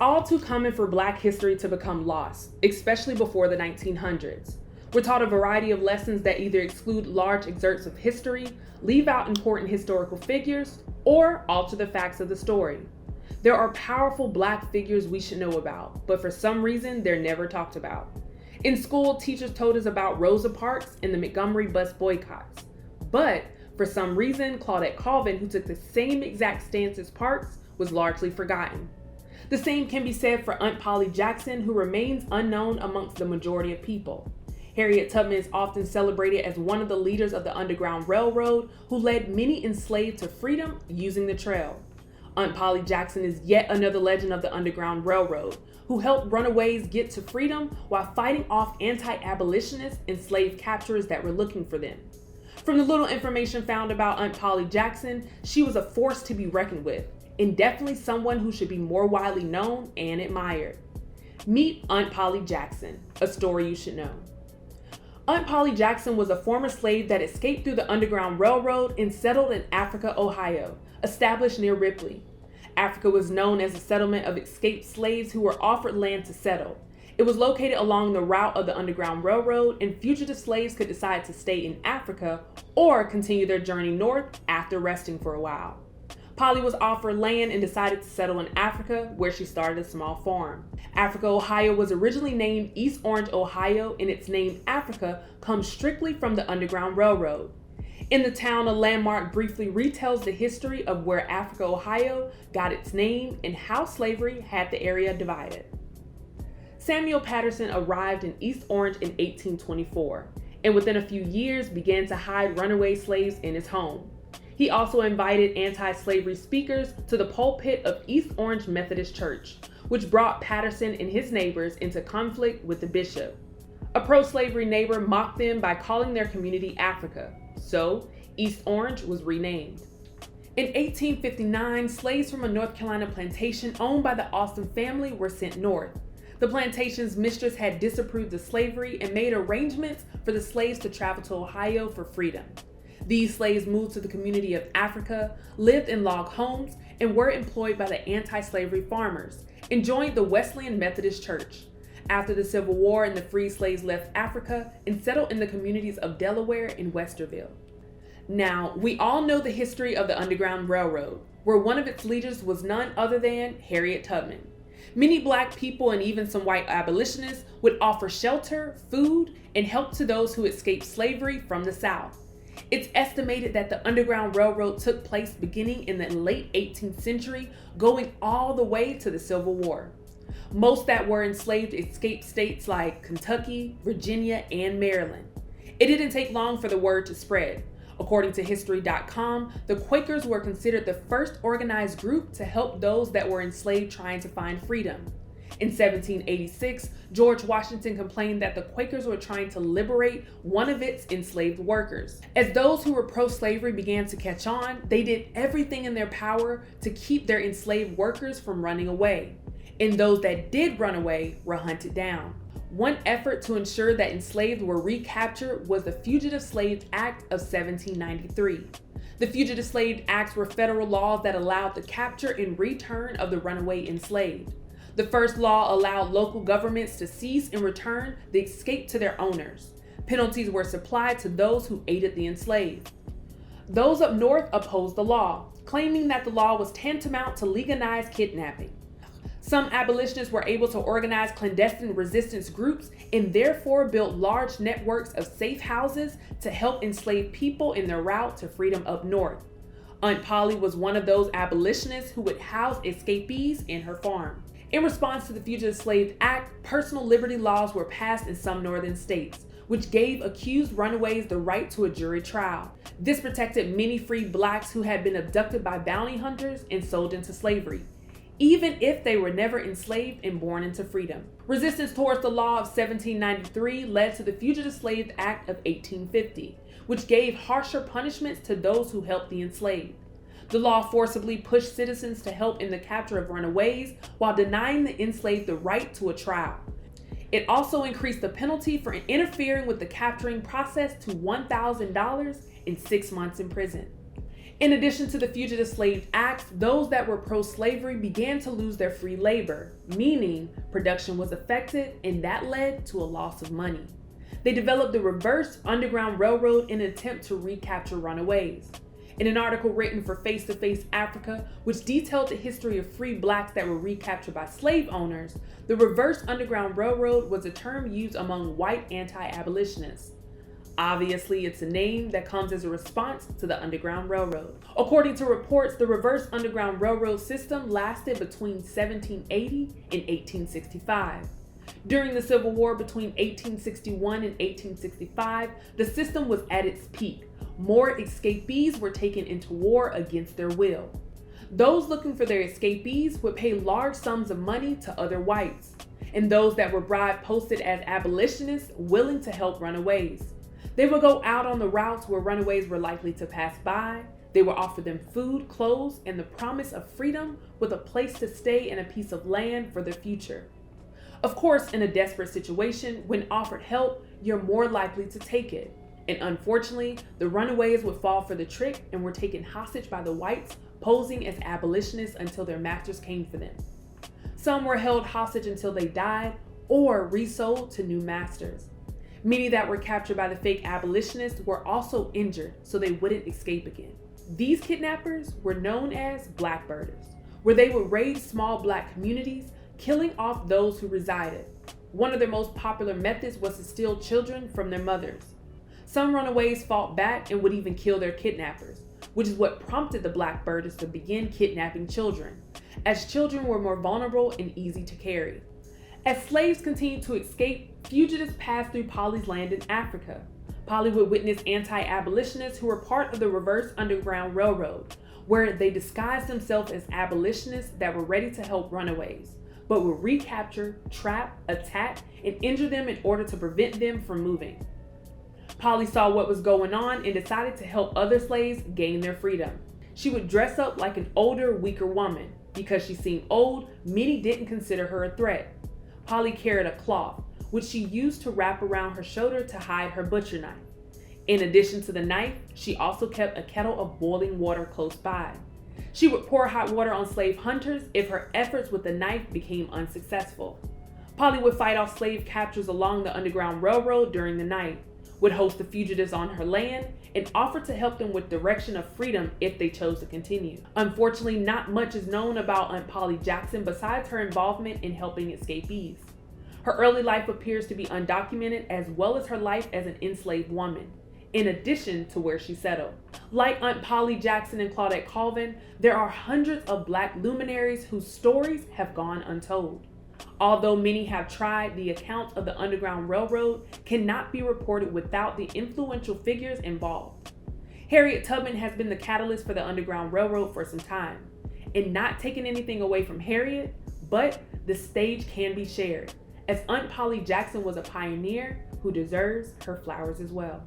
all too common for Black history to become lost, especially before the 1900s. We're taught a variety of lessons that either exclude large excerpts of history, leave out important historical figures, or alter the facts of the story. There are powerful Black figures we should know about, but for some reason, they're never talked about. In school, teachers told us about Rosa Parks and the Montgomery bus boycotts. But for some reason, Claudette Colvin, who took the same exact stance as Parks, was largely forgotten. The same can be said for Aunt Polly Jackson, who remains unknown amongst the majority of people. Harriet Tubman is often celebrated as one of the leaders of the Underground Railroad, who led many enslaved to freedom using the trail. Aunt Polly Jackson is yet another legend of the Underground Railroad, who helped runaways get to freedom while fighting off anti-abolitionists and slave capturers that were looking for them. From the little information found about Aunt Polly Jackson, she was a force to be reckoned with, and definitely someone who should be more widely known and admired. Meet Aunt Polly Jackson, a story you should know. Aunt Polly Jackson was a former slave that escaped through the Underground Railroad and settled in Africa, Ohio, established near Ripley. Africa was known as a settlement of escaped slaves who were offered land to settle. It was located along the route of the Underground Railroad, and fugitive slaves could decide to stay in Africa or continue their journey north after resting for a while. Polly was offered land and decided to settle in Africa, where she started a small farm. Africa, Ohio was originally named East Orange, Ohio, and its name Africa comes strictly from the Underground Railroad. In the town, a landmark briefly retells the history of where Africa, Ohio got its name and how slavery had the area divided. Samuel Patterson arrived in East Orange in 1824, and within a few years began to hide runaway slaves in his home. He also invited anti-slavery speakers to the pulpit of East Orange Methodist Church, which brought Patterson and his neighbors into conflict with the bishop. A pro-slavery neighbor mocked them by calling their community Africa, so East Orange was renamed. In 1859, slaves from a North Carolina plantation owned by the Austin family were sent north. The plantation's mistress had disapproved of slavery and made arrangements for the slaves to travel to Ohio for freedom. These slaves moved to the community of Africa, lived in log homes, and were employed by the anti-slavery farmers, and joined the Wesleyan Methodist Church. After the Civil War, and the freed slaves left Africa and settled in the communities of Delaware and Westerville. Now, we all know the history of the Underground Railroad, where one of its leaders was none other than Harriet Tubman. Many Black people and even some white abolitionists would offer shelter, food, and help to those who escaped slavery from the South. It's estimated that the Underground Railroad took place beginning in the late 18th century, going all the way to the Civil War. Most that were enslaved escaped states like Kentucky, Virginia, and Maryland. It didn't take long for the word to spread. According to History.com, the Quakers were considered the first organized group to help those that were enslaved trying to find freedom. In 1786, George Washington complained that the Quakers were trying to liberate one of its enslaved workers. As those who were pro-slavery began to catch on, they did everything in their power to keep their enslaved workers from running away. And those that did run away were hunted down. One effort to ensure that enslaved were recaptured was the Fugitive Slave Act of 1793. The Fugitive Slave Acts were federal laws that allowed the capture and return of the runaway enslaved. The first law allowed local governments to seize and return the escaped to their owners. Penalties were supplied to those who aided the enslaved. Those up north opposed the law, claiming that the law was tantamount to legalized kidnapping. Some abolitionists were able to organize clandestine resistance groups and therefore built large networks of safe houses to help enslaved people in their route to freedom up north. Aunt Polly was one of those abolitionists who would house escapees in her farm. In response to the Fugitive Slave Act, personal liberty laws were passed in some northern states, which gave accused runaways the right to a jury trial. This protected many freed Blacks who had been abducted by bounty hunters and sold into slavery, even if they were never enslaved and born into freedom. Resistance towards the law of 1793 led to the Fugitive Slave Act of 1850, which gave harsher punishments to those who helped the enslaved. The law forcibly pushed citizens to help in the capture of runaways while denying the enslaved the right to a trial. It also increased the penalty for interfering with the capturing process to $1,000 and 6 months in prison. In addition to the Fugitive Slave Act, those that were pro-slavery began to lose their free labor, meaning production was affected, and that led to a loss of money. They developed the reverse Underground Railroad in an attempt to recapture runaways. In an article written for Face to Face Africa, which detailed the history of free blacks that were recaptured by slave owners, the reverse Underground Railroad was a term used among white anti-abolitionists. Obviously, it's a name that comes as a response to the Underground Railroad. According to reports, the reverse Underground Railroad system lasted between 1780 and 1865. During the Civil War between 1861 and 1865, the system was at its peak. More escapees were taken into war against their will. Those looking for their escapees would pay large sums of money to other whites, and those that were bribed posted as abolitionists willing to help runaways. They would go out on the routes where runaways were likely to pass by. They would offer them food, clothes, and the promise of freedom with a place to stay and a piece of land for their future. Of course, in a desperate situation, when offered help, you're more likely to take it. And unfortunately, the runaways would fall for the trick and were taken hostage by the whites, posing as abolitionists until their masters came for them. Some were held hostage until they died or resold to new masters. Many that were captured by the fake abolitionists were also injured so they wouldn't escape again. These kidnappers were known as blackbirders, where they would raid small black communities, killing off those who resided. One of their most popular methods was to steal children from their mothers. Some runaways fought back and would even kill their kidnappers, which is what prompted the blackbirders to begin kidnapping children, as children were more vulnerable and easy to carry. As slaves continued to escape, fugitives passed through Polly's land in Africa. Polly would witness anti-abolitionists who were part of the reverse Underground Railroad, where they disguised themselves as abolitionists that were ready to help runaways, but would recapture, trap, attack, and injure them in order to prevent them from moving. Polly saw what was going on and decided to help other slaves gain their freedom. She would dress up like an older, weaker woman. Because she seemed old, many didn't consider her a threat. Polly carried a cloth, which she used to wrap around her shoulder to hide her butcher knife. In addition to the knife, she also kept a kettle of boiling water close by. She would pour hot water on slave hunters if her efforts with the knife became unsuccessful. Polly would fight off slave captors along the Underground Railroad during the night, would host the fugitives on her land, and offer to help them with direction of freedom if they chose to continue. Unfortunately, not much is known about Aunt Polly Jackson besides her involvement in helping escapees. Her early life appears to be undocumented, as well as her life as an enslaved woman, in addition to where she settled. Like Aunt Polly Jackson and Claudette Colvin, there are hundreds of Black luminaries whose stories have gone untold. Although many have tried, the account of the Underground Railroad cannot be reported without the influential figures involved. Harriet Tubman has been the catalyst for the Underground Railroad for some time, and not taking anything away from Harriet, but the stage can be shared, as Aunt Polly Jackson was a pioneer who deserves her flowers as well.